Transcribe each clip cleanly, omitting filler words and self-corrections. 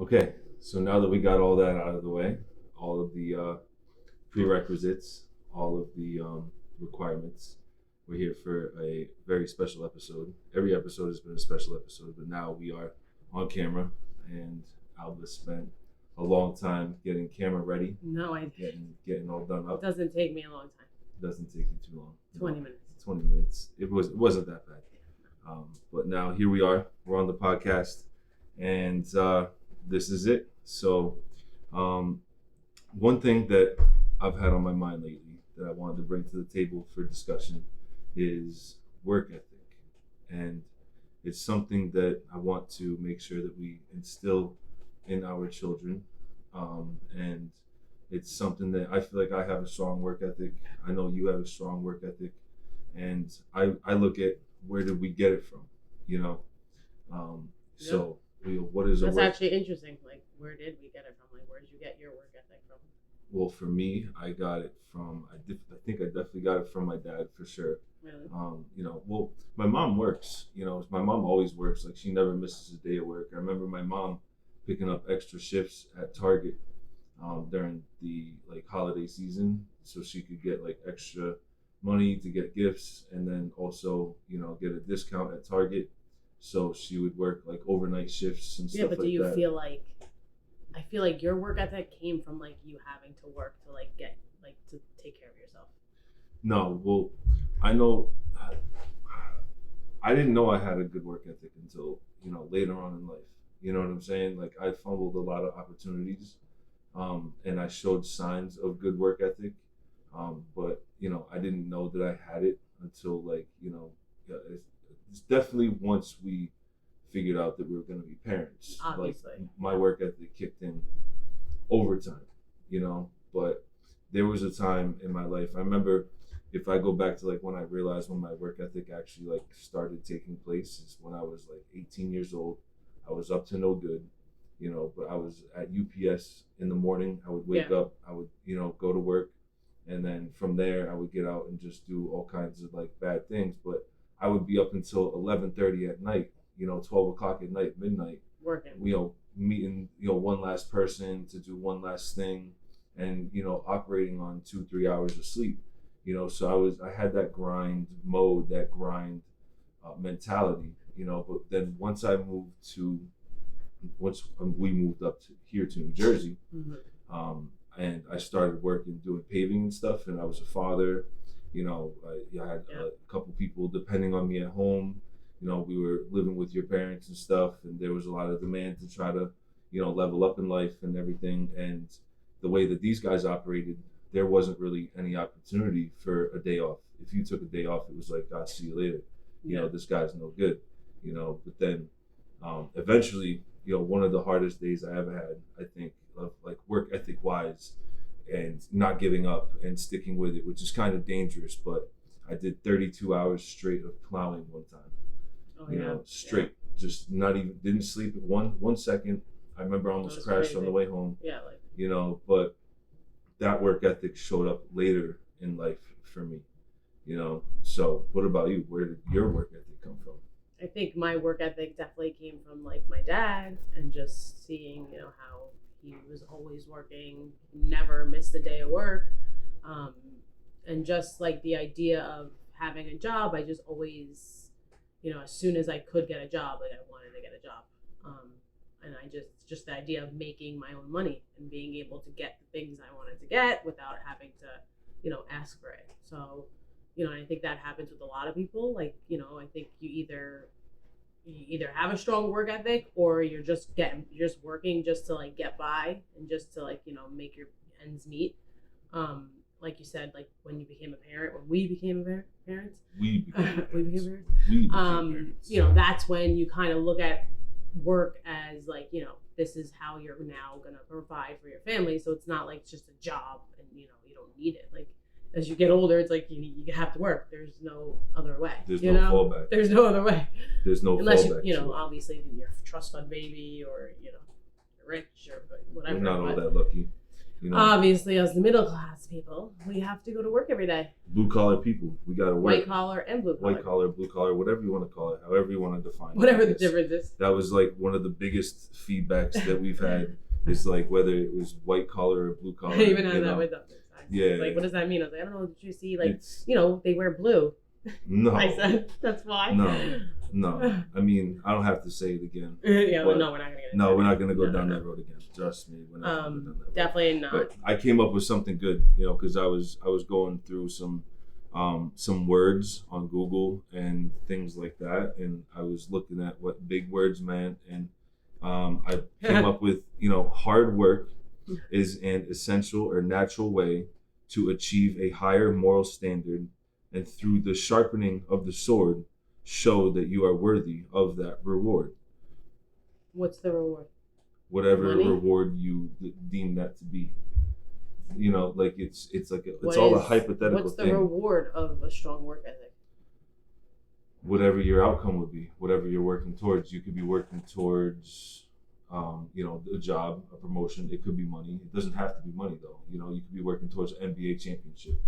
Okay, so now that we got all that out of the way, all of the prerequisites, all of the requirements, we're here for a very special episode. Every episode has been a special episode, but now we are on camera, and Alba spent a long time getting camera ready, No, getting all done it up. doesn't take me a long time. Doesn't take you too long. 20 minutes. 20 minutes. It wasn't that bad. But now here we are. We're on the podcast, and this is it. So, one thing that I've had on my mind lately that I wanted to bring to the table for discussion is work ethic, and it's something that I want to make sure that we instill in our children, and it's something that I feel like I have a strong work ethic. I know you have a strong work ethic, and I look at where did we get it from, you know? So what is That's actually interesting. Like, where did we get it from? Like, where did you get your work ethic from? Well, for me, I got it from I think I definitely got it from my dad for sure. Really? Well, my mom works. My mom always works. Like, she never misses a day of work. I remember my mom picking up extra shifts at Target during the holiday season, so she could get like extra money to get gifts, and then also get a discount at Target. So she would work like overnight shifts and stuff like that. Yeah, but do you feel like, I feel like your work ethic came from like you having to work to like get like to take care of yourself? No, well, I know I didn't know I had a good work ethic until later on in life. You know what I'm saying? Like, I fumbled a lot of opportunities, and I showed signs of good work ethic, but I didn't know that I had it until it's definitely once we figured out that we were going to be parents. Obviously. Like, my work ethic kicked in overtime, but there was a time in my life. I remember, if I go back to like when I realized when my work ethic actually like started taking place, is when I was like 18 years old. I was up to no good, but I was at UPS in the morning. I would wake up, I would, go to work, and then from there I would get out and just do all kinds of like bad things. But I would be up until 11:30 at night, 12 o'clock at night, midnight, working. Meeting, one last person to do one last thing, and operating on 2-3 hours of sleep. So I had that grind mode, that grind mentality. But then once we moved up here to New Jersey, and I started working doing paving and stuff, and I was a father. I had a couple people depending on me at home. We were living with your parents and stuff, and there was a lot of demand to try to level up in life and everything. And the way that these guys operated, there wasn't really any opportunity for a day off. If you took a day off, it was like, God, see you later. This guy's no good. But then eventually, one of the hardest days I ever had, I think, of like work ethic wise, and not giving up and sticking with it, which is kind of dangerous, but I did 32 hours straight of plowing one time. Straight, just not even, didn't sleep one second. I remember I almost crashed on the way home. But that work ethic showed up later in life for me. So what about you? Where did your work ethic come from? I think my work ethic definitely came from like my dad, and just seeing how he was always working, never missed a day of work, and just like the idea of having a job. I just always, as soon as I could get a job, like I wanted to get a job, and I just the idea of making my own money and being able to get the things I wanted to get without having to ask for it. So I think that happens with a lot of people. Like, I think you either have a strong work ethic, or you're just working just to like get by and just to like, make your ends meet. Like you said, like when we became parents, we became parents. That's when you kind of look at work as like, this is how you're now going to provide for your family. So it's not like it's just a job and, you don't need it. Like, as you get older, it's like you have to work. There's no other way. There's no fallback. There's no other way. There's no unless fallback. Obviously you're a trust fund baby, or you're rich or whatever. We're not all that lucky. You know, obviously, as the middle class people, we have to go to work every day. blue collar people, we got to work. White collar and blue collar. White collar, blue collar, whatever you want to call it, however you want to define it. Whatever the difference is. That was like one of the biggest feedbacks that we've had. Is like whether it was white collar or blue collar. I even had that with others. Yeah. Like, what does that mean? I was like, I don't know. Did you see? Like, It's, they wear blue. no. I said, that's why. No. I mean, I don't have to say it again. Yeah, but no, we're not gonna get. No, we're not gonna go No, down no. that road again. Trust me, we're not gonna go down that road. Definitely not. But I came up with something good, because I was going through some words on Google and things like that, and I was looking at what big words meant, and I came up with, hard work is an essential or natural way to achieve a higher moral standard, and through the sharpening of the sword, show that you are worthy of that reward. What's the reward? Whatever Money? reward you deem that to be. Like it's like it's all a hypothetical what's thing. the reward of a strong work ethic? Whatever your outcome would be, whatever you're working towards. You could be working towards, a job, a promotion. It could be money. It doesn't have to be money though. You could be working towards an NBA championship.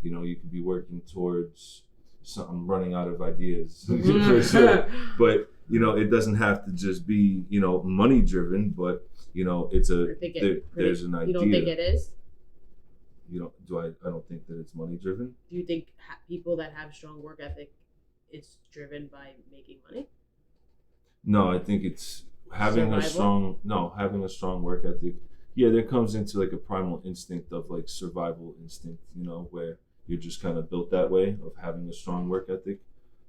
You could be working towards something. Running out of ideas for sure. But it doesn't have to just be money driven. But it's there's an idea. You don't think it is? I don't think that it's money driven. Do you think people that have strong work ethic, it's driven by making money? No, I think it's having a strong work ethic. Yeah, there comes into like a primal instinct of like survival instinct, where you're just kind of built that way of having a strong work ethic.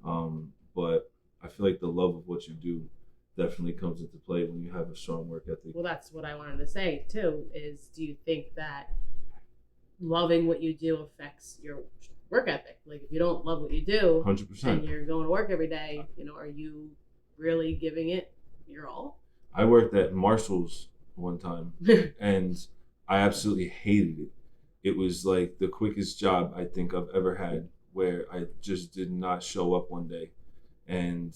But I feel like the love of what you do definitely comes into play when you have a strong work ethic. Well, that's what I wanted to say too, is do you think that loving what you do affects your work ethic? Like if you don't love what you do 100%. and you're going to work every day, are you really giving it your all? I worked at Marshall's one time and I absolutely hated it. It was like the quickest job I think I've ever had, where I just did not show up one day, and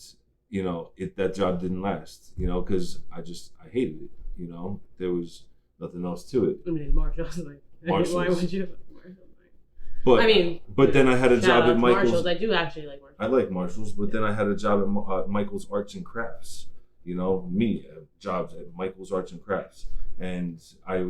that job didn't last, because I hated it. There was nothing else to it. I mean, Marshall's like, Marshalls. Why would you? But then I had a job at Michael's. I do actually like Marshalls. I like Marshalls, but then I had a job at Michael's Arts and Crafts. Jobs at Michael's Arts and Crafts, and I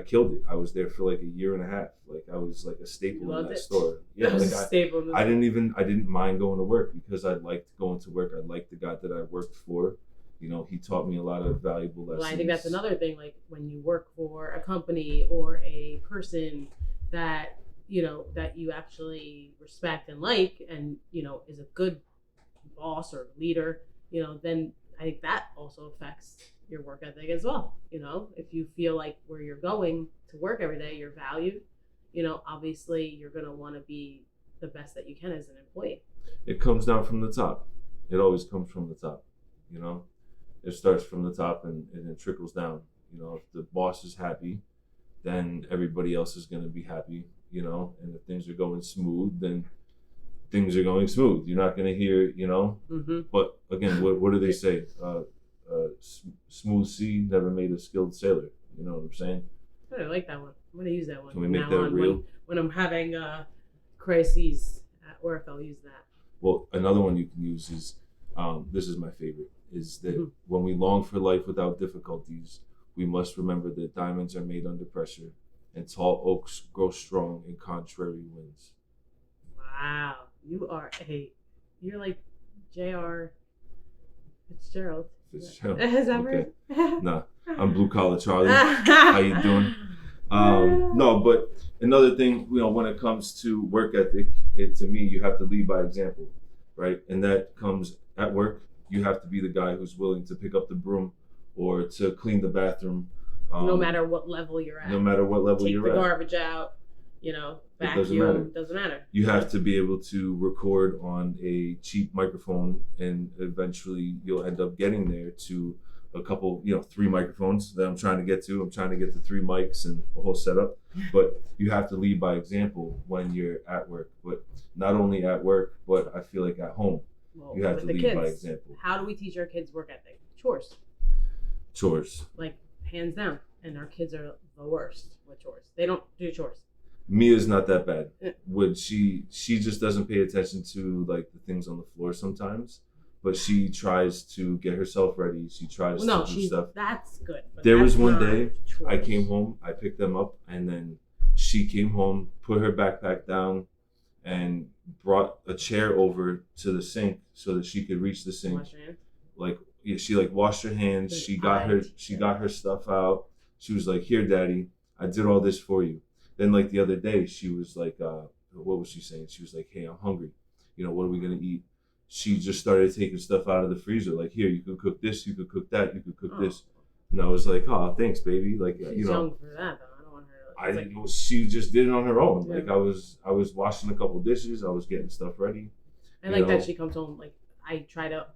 killed it. I was there for like a year and a half. Like I was like a staple in that store. Yeah, was a staple. I didn't mind going to work because I liked going to work. I liked the guy that I worked for. He taught me a lot of valuable lessons. Well, I think that's another thing. Like when you work for a company or a person that that you actually respect and like, and is a good boss or leader, then I think that also affects your work ethic as well. If you feel like where you're going to work every day, you're valued, obviously you're going to want to be the best that you can as an employee. It comes down from the top. It always comes from the top. It starts from the top and it trickles down. If the boss is happy, then everybody else is going to be happy, and if things are going smooth, then things are going smooth. You're not going to hear, Mm-hmm. But again, what do they say? Smooth sea never made a skilled sailor. You know what I'm saying? I like that one. I'm going to use that one. Can we make that real? When I'm having crises at work, I'll use that. Well, another one you can use is, this is my favorite, is that when we long for life without difficulties, we must remember that diamonds are made under pressure and tall oaks grow strong in contrary winds. Wow. You're like J.R. Fitzgerald. Is that okay. right? Nah, I'm Blue Collar Charlie. How you doing? No, but another thing, when it comes to work ethic, to me, you have to lead by example, right? And that comes at work. You have to be the guy who's willing to pick up the broom or to clean the bathroom. No matter what level you're at. No matter what level you're at. Take the garbage out, vacuum. Doesn't matter. You have to be able to record on a cheap microphone, and eventually you'll end up getting there to a couple, 3 microphones that I'm trying to get to. I'm trying to get to 3 mics and a whole setup. But you have to lead by example when you're at work. But not only at work, but I feel like at home, you have to lead by example. How do we teach our kids work ethic? Chores. Like hands down. And our kids are the worst with chores. They don't do chores. Mia's not that bad. Yeah. Would she just doesn't pay attention to like the things on the floor sometimes, but she tries to get herself ready. She tries to do stuff. That's good. There was one day chores. I came home, I picked them up, and then she came home, put her backpack down, and brought a chair over to the sink so that she could reach the sink. Wash your hands. Like she like washed her hands. Good She got her stuff out. She was like, "Here, Daddy, I did all this for you." Then like the other day, she was like, what was she saying? She was like, "Hey, I'm hungry. What are we gonna eat?" She just started taking stuff out of the freezer. Like, "Here, you could cook this. You could cook that. You could cook this." And I was like, "Oh, thanks, baby." Like, She's young for that, though. I don't want her. She just did it on her own. Yeah. Like I was washing a couple dishes. I was getting stuff ready. I like that she comes home. Like I try to,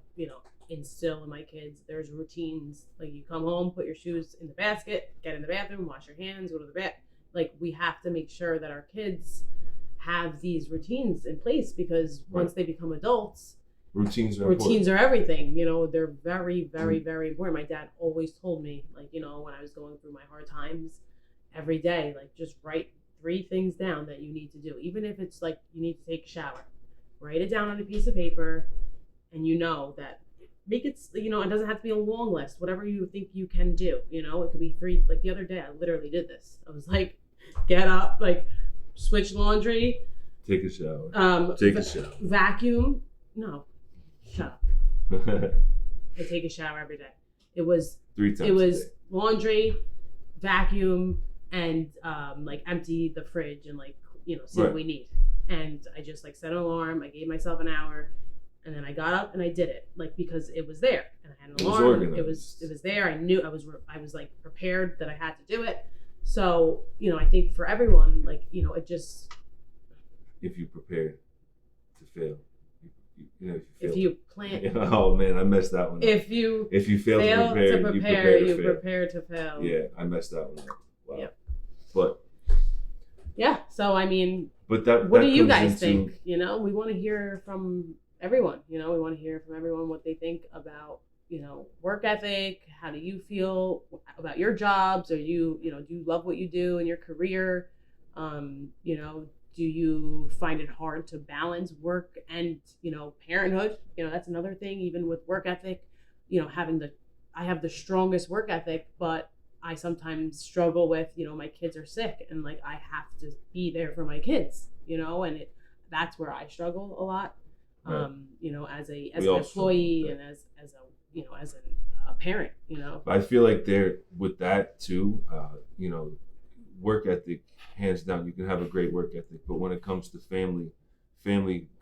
instill in my kids. There's routines. Like you come home, put your shoes in the basket, get in the bathroom, wash your hands, go to the bath. Like we have to make sure that our kids have these routines in place because once they become adults, routines are everything. They're very, very, very important. My dad always told me, like, when I was going through my hard times, every day, like just write 3 things down that you need to do. Even if it's like you need to take a shower, write it down on a piece of paper, and that make it, it doesn't have to be a long list. Whatever you think you can do, it could be 3. Like the other day, I literally did this. I was like, get up, like switch laundry, take a shower, vacuum. No, shut up. I take a shower every day. It was 3 times. It was laundry, vacuum, and like empty the fridge and like see what we need. And I just like set an alarm. I gave myself an hour, and then I got up and I did it like because it was there and I had an alarm. It was there. I knew I was like prepared that I had to do it. So I think for everyone, like it just, if you prepare to fail, if you plan. Oh man, I messed that one up. If you fail to prepare, you prepare to fail. Yeah, I messed that one up. Wow. Yeah. But yeah, so I mean, what do you guys think? We want to hear from everyone. We want to hear from everyone what they think about work ethic. How do you feel about your jobs? Or do you love what you do in your career? Do you find it hard to balance work and parenthood? That's another thing. Even with work ethic, I have the strongest work ethic, but I sometimes struggle with my kids are sick and like I have to be there for my kids. And that's where I struggle a lot. Right. As an employee and as a parent. I feel like there with that too. Work ethic, hands down, you can have a great work ethic, but when it comes to family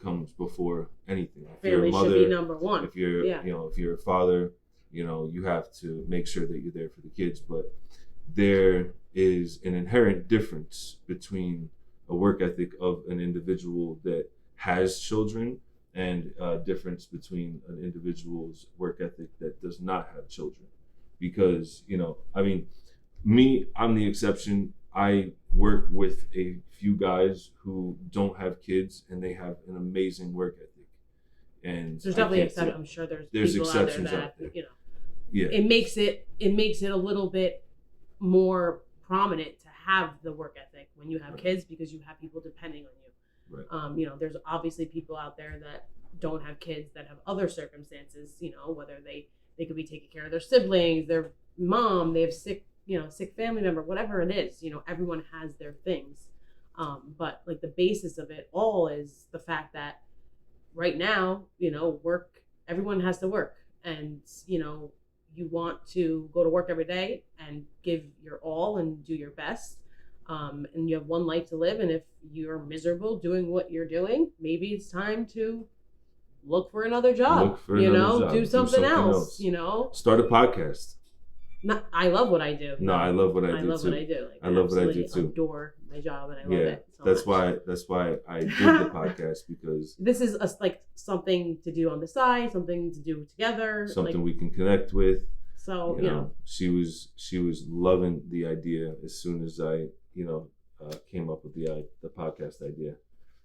comes before anything. If family should be number one. If you're if you're a father, you have to make sure that you're there for the kids. But there is an inherent difference between a work ethic of an individual that has children and a difference between an individual's work ethic that does not have children. Because, I'm the exception. I work with a few guys who don't have kids and they have an amazing work ethic. And there's definitely exceptions. I'm sure there's exceptions out there that, it makes it a little bit more prominent to have the work ethic when you have kids because you have people depending on you. Right. There's obviously people out there that don't have kids that have other circumstances, whether they could be taking care of their siblings, their mom, they have sick family member, whatever it is, everyone has their things. But like the basis of it all is the fact that right now, everyone has to work and, you want to go to work every day and give your all and do your best. And you have one life to live. And if you're miserable doing what you're doing, maybe it's time to look for another job, do something else. Start a podcast. I love what I do. No, I love what I do too. Like, I love what I do too. Adore my job and I love it. So that's why I did the podcast because this is something to do on the side, something to do together, something we can connect with. So she was loving the idea as soon as I came up with the podcast idea.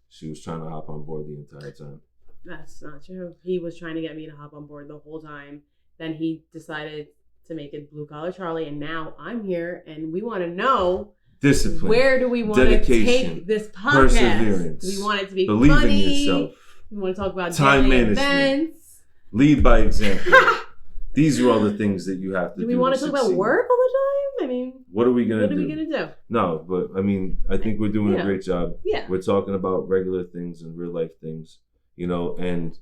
She was trying to hop on board the entire time. That's not true. He was trying to get me to hop on board the whole time. Then he decided to make it Blue Collar Charlie, and now I'm here, and we want to know discipline. Where do we want to take this podcast? Perseverance. Do we want it to be believe funny? in yourself. We want to talk about time daily management. events. Lead by example. These are all the things that you have to do. Do we want to talk about work all the time? I mean, what are we gonna do? What are we gonna do? No, but I mean, I think we're doing a great job. Yeah, we're talking about regular things and real life things, you know, and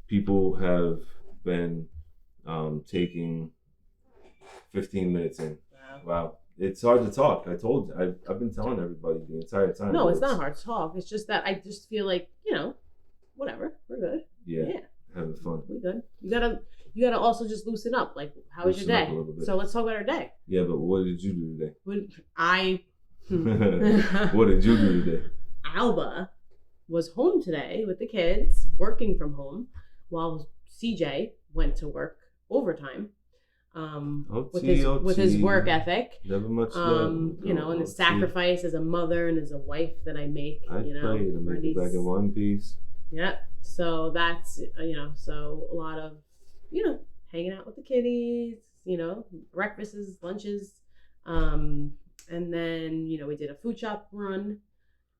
people have been taking 15 minutes in. Wow. It's hard to talk. I told you. I've been telling everybody the entire time. No, it's not hard to talk. It's just that I just feel like, you know, whatever. We're good. Yeah. Having fun. We good. You gotta also just loosen up. Like, how was your day? So let's talk about our day. Yeah, but what did you do today? What did you do today? Alba was home today with the kids, working from home, while CJ went to work overtime. With his work ethic, never much you know, and the sacrifice as a mother and as a wife that I make. I you know, pray to make it back in one piece. Yeah, so that's so a lot of hanging out with the kiddies, breakfasts, lunches, and then we did a food shop run.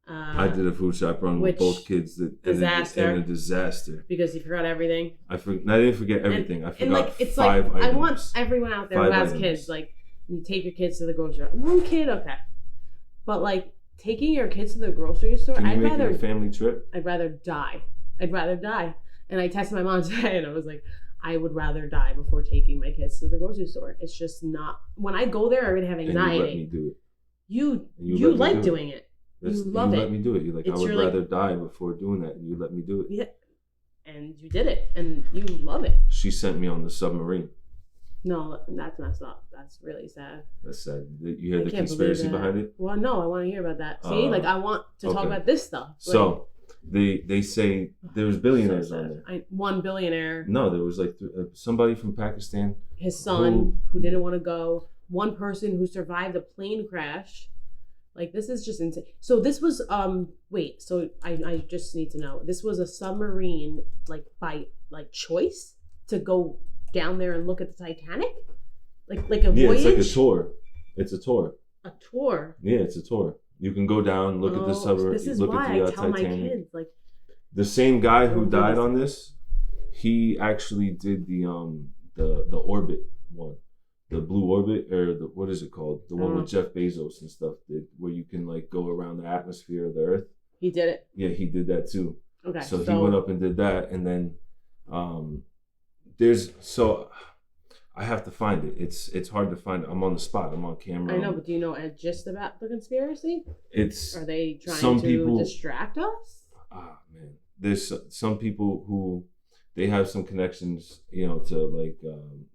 I did a food shop run with both kids. And a disaster. Because you forgot everything. I didn't forget everything. I forgot it's five items. I want everyone out there who has kids, like, you take your kids to the grocery store. One kid, okay. But, like, taking your kids to the grocery store, Can you make it a family trip? I'd rather die. And I texted my mom today, and I was like, I would rather die before taking my kids to the grocery store. It's just not... When I go there, I already have anxiety. And you let me do it. You like doing it. You love it. You let me do it. You're like, I would rather die before doing that, and you let me do it. Yeah. And you did it, and you love it. She sent me on the submarine. No, that's messed up. That's really sad. That's sad. You hear the conspiracy behind it? Well, no, I want to hear about that. See, I want to talk about this stuff. So, they say there was billionaires on there. One billionaire. No, there was like somebody from Pakistan. His son who didn't want to go. One person who survived a plane crash. Like, this is just insane. So this was so I just need to know. This was a submarine, like, by choice to go down there and look at the Titanic? Like a voyage? Yeah, it's like a tour. It's a tour. A tour? Yeah, it's a tour. You can go down, look at the submarine, this is look why at the I tell Titanic. My kids, like, the same guy who died on this, he actually did the orbit one. The Blue Orbit, or what is it called? The one with Jeff Bezos and stuff did, where you can like go around the atmosphere of the Earth. He did it? Yeah, he did that too. Okay. So he went up and did that, and then I have to find it. It's hard to find it. I'm on the spot. I'm on camera. I know, but do you know a gist about the conspiracy? Are they trying to distract us? Man, there's some people who they have some connections, to like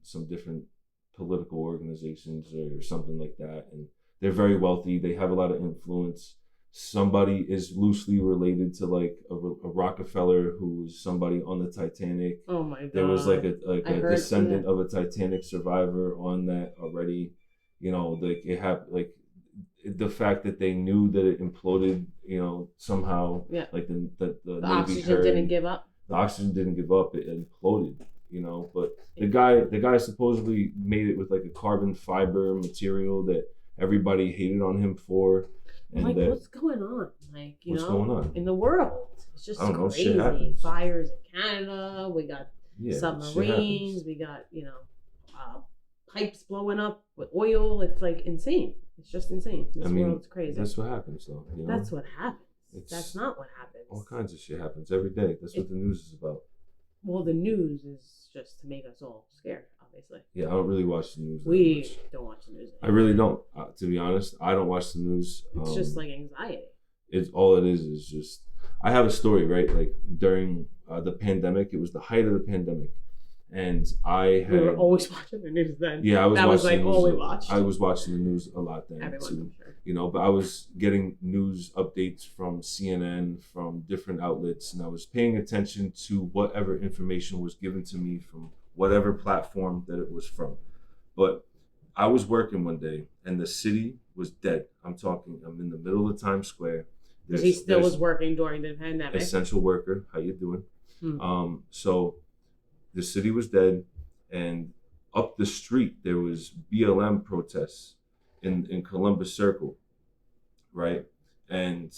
some different political organizations or something like that, and they're very wealthy. They have a lot of influence. Somebody is loosely related to like a Rockefeller, who was somebody on the Titanic. Oh my god! There was like a descendant of a Titanic survivor on that already. Like it happened. Like the fact that they knew that it imploded. Somehow. Yeah. Like the oxygen didn't give up. The oxygen didn't give up. It imploded. But the guy supposedly made it with like a carbon fiber material that everybody hated on him for. And what's going on? What's going on in the world? It's just crazy. Fires in Canada. We got submarines. We got pipes blowing up with oil. It's like insane. It's just insane. This world's crazy. That's what happens, though. That's what happens. That's not what happens. All kinds of shit happens every day. That's what the news is about. Well, the news is just to make us all scared, obviously. Yeah, I don't really watch the news. We don't watch the news. I really don't. To be honest, I don't watch the news. It's just like anxiety. It's all it is just. I have a story, right? Like during the pandemic, it was the height of the pandemic, and we were always watching the news then. Yeah, I was. That watching was like all we watched. I was watching the news a lot then. Everyone, too. Sure. But I was getting news updates from CNN, from different outlets, and I was paying attention to whatever information was given to me from whatever platform that it was from. But I was working one day, and the city was dead. I'm in the middle of Times Square. Because he still was working during the pandemic. Essential worker, how you doing? So the city was dead, and up the street there was BLM protests in Columbus Circle, right? And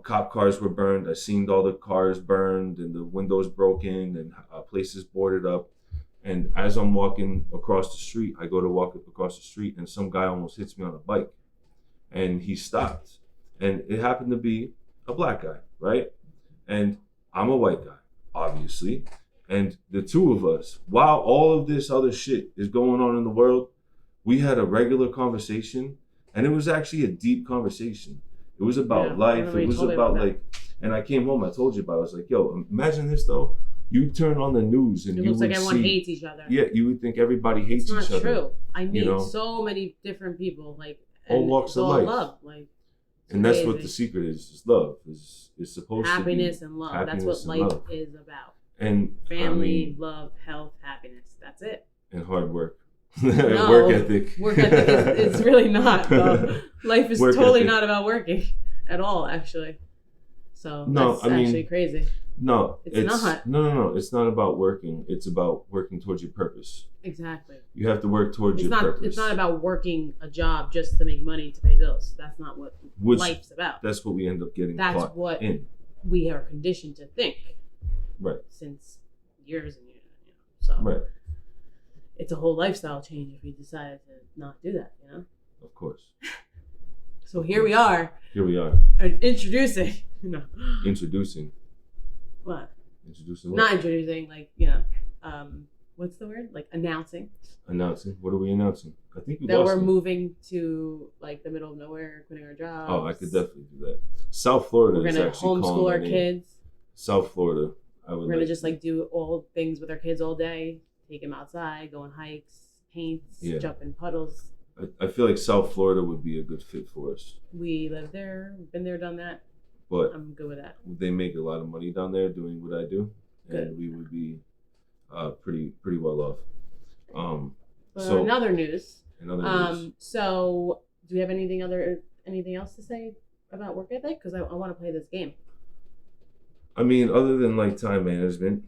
cop cars were burned. I seen all the cars burned and the windows broken and places boarded up. And as I'm walking across the street, I go to walk across the street and some guy almost hits me on a bike. And he stopped. And it happened to be a black guy, right? And I'm a white guy, obviously. And the two of us, while all of this other shit is going on in the world, we had a regular conversation. And it was actually a deep conversation. It was about life. It was about and I came home, I told you about it. I was like, yo, imagine this though. You turn on the news and it you looks would like everyone see, hates each other. Yeah, you would think everybody hates each other. It's not true. I meet so many different people, all walks of life. Love, and that's what the secret is love. Is supposed happiness to be and love. Happiness that's what life love. is about. And family, love, health, happiness. That's it. And hard work. No, work ethic. Work ethic is really not, though. Life is work totally ethic. Not about working at all, actually. So no, that's actually crazy. No, it's not. No. It's not about working. It's about working towards your purpose. Exactly. You have to work towards your purpose. It's not about working a job just to make money to pay bills. That's not what life's about. That's what we end up getting That's caught what in. We are conditioned to think. Right. Since years and years. So. Right. It's a whole lifestyle change if we decided to not do that, Of course. So here we are. Here we are. Introducing. Introducing. What? Introducing what? Not introducing, what's the word? Announcing. Announcing? What are we announcing? I think that we're moving to the middle of nowhere, quitting our jobs. Oh, I could definitely do that. South Florida is actually We're gonna homeschool our kids. South Florida. We're gonna just do all things with our kids all day. Take them outside, go on hikes, paints, jump in puddles. I feel like South Florida would be a good fit for us. We live there, been there, done that. But I'm good with that. They make a lot of money down there doing what I do, and we would be pretty well off. So another news. news. So do we have anything else to say about work ethic? Because I want to play this game. I mean, other than time management,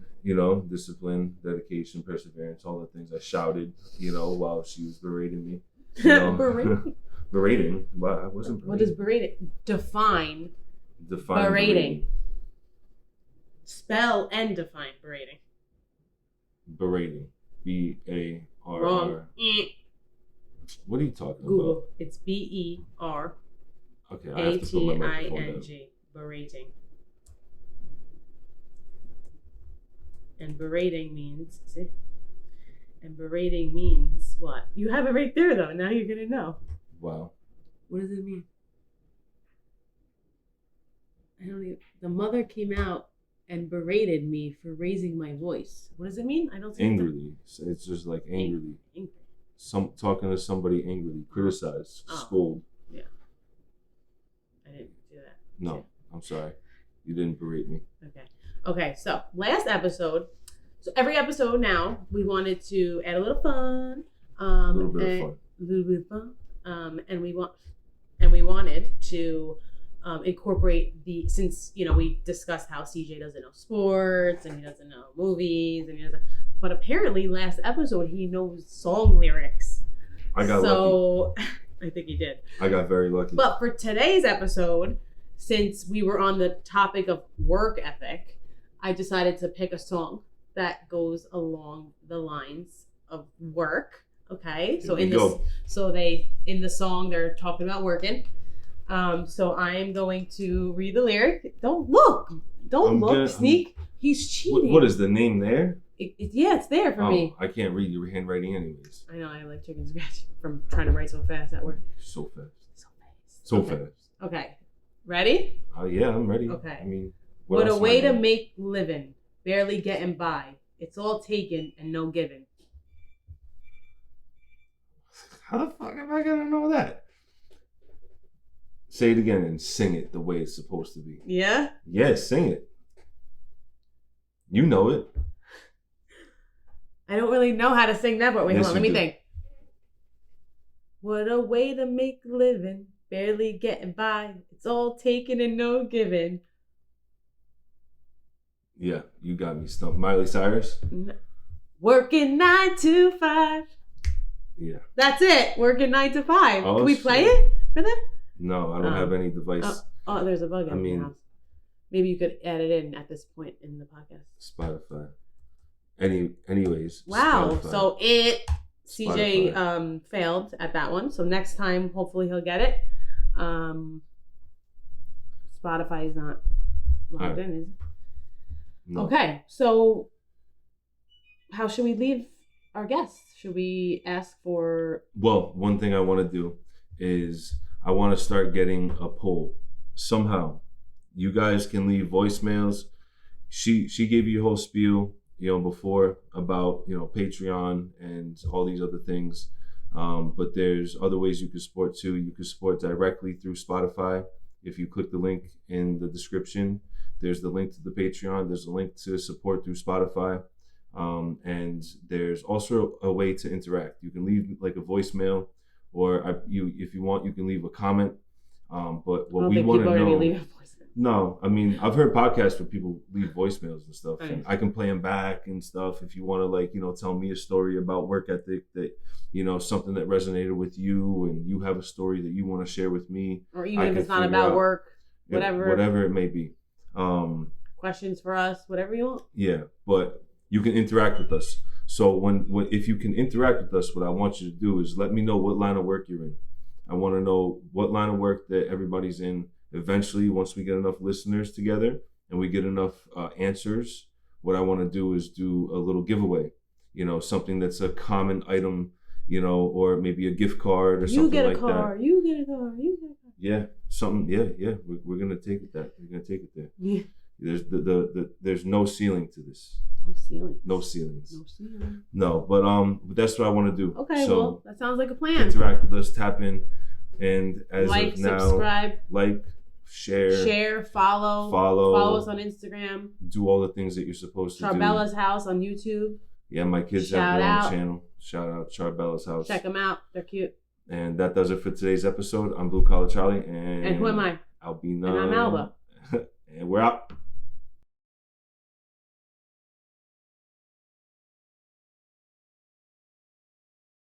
discipline, dedication, perseverance, all the things I shouted, while she was berating me. Berating? But I wasn't berating. What does berating define? Define berating. Spell and define berating. Berating. BARR. Wrong. What are you talking Google. about? It's BER. Okay, I have to put my microphone down. ATING. Berating. And berating means, see? And berating means what? You have it right there, though. Now you're going to know. Wow. What does it mean? I don't even. The mother came out and berated me for raising my voice. What does it mean? I don't see angrily. It's just angrily. Angry. Talking to somebody angrily. Criticize. Scold. Yeah. I didn't do that. No, yeah. I'm sorry. You didn't berate me. Okay, so last episode, every episode now, we wanted to add a little fun. A little bit of fun. And we wanted to incorporate since we discussed how CJ doesn't know sports and he doesn't know movies but apparently last episode he knows song lyrics. I got lucky. I think he did. I got very lucky. But for today's episode, since we were on the topic of work ethic, I decided to pick a song that goes along the lines of work. Okay, so in the song they're talking about working. So I am going to read the lyric. Don't look, Sneak. He's cheating. What is the name there? It's there for me. I can't read your handwriting anyways. I know, I like chicken scratch from trying to write so fast at work. So fast. So fast. Okay, ready? Yeah, I'm ready. Okay. I mean, what a way to make living, barely getting by. It's all taken and no given. How the fuck am I gonna know that? Say it again and sing it the way it's supposed to be. Yeah? Yeah, sing it. You know it. I don't really know how to sing that, but wait, Yes, hold on, let me think. What a way to make living, barely getting by. It's all taken and no given. Yeah, you got me stumped. Miley Cyrus? No. Working 9 to 5. Yeah. That's it. Working 9 to 5. Oh, Can we shit. play it for them? No, I don't have any device. Oh, there's a bug in I mean- your house. Maybe you could add it in at this point in the podcast. Spotify. Anyways. Wow. Spotify. So CJ Spotify. failed at that one. So next time, hopefully he'll get it. Spotify is not logged in, is it? No. Okay. So how should we leave our guests? Should we ask for... Well, one thing I want to do is I want to start getting a poll somehow. You guys can leave voicemails. She gave you a whole spiel, before about, Patreon and all these other things. But there's other ways you can support too. You can support directly through Spotify. If you click the link in the description, there's the link to the Patreon. There's a link to support through Spotify. And there's also a way to interact. You can leave like a voicemail, or if you want, you can leave a comment. But what we want to know. No, I mean, I've heard podcasts where people leave voicemails and stuff, and I can play them back and stuff. If you want to, tell me a story about work ethic that, something that resonated with you, and you have a story that you want to share with me, or even if it's not about work, whatever it may be. Questions for us, whatever you want. Yeah, but you can interact with us. So if you can interact with us, what I want you to do is let me know what line of work you're in. I want to know what line of work that everybody's in. Eventually, once we get enough listeners together and we get enough answers, what I want to do is do a little giveaway, something that's a common item, or maybe a gift card or something like that. You get a car. Yeah, something. Yeah. We're gonna take it that. We're gonna take it there. Yeah. There's no ceiling to this. No ceiling. No ceilings. No ceiling. No, but that's what I want to do. Okay, so well, that sounds like a plan. Interact with us, tap in, and as like, of now, subscribe, share, follow us on Instagram. Do all the things that you're supposed to do. Charbella's House on YouTube. Yeah, my kids have their own channel. Shout out Charbella's House. Check them out. They're cute. And that does it for today's episode. I'm Blue Collar Charlie, and who am I? Albina. And I'm Alba. And we're out.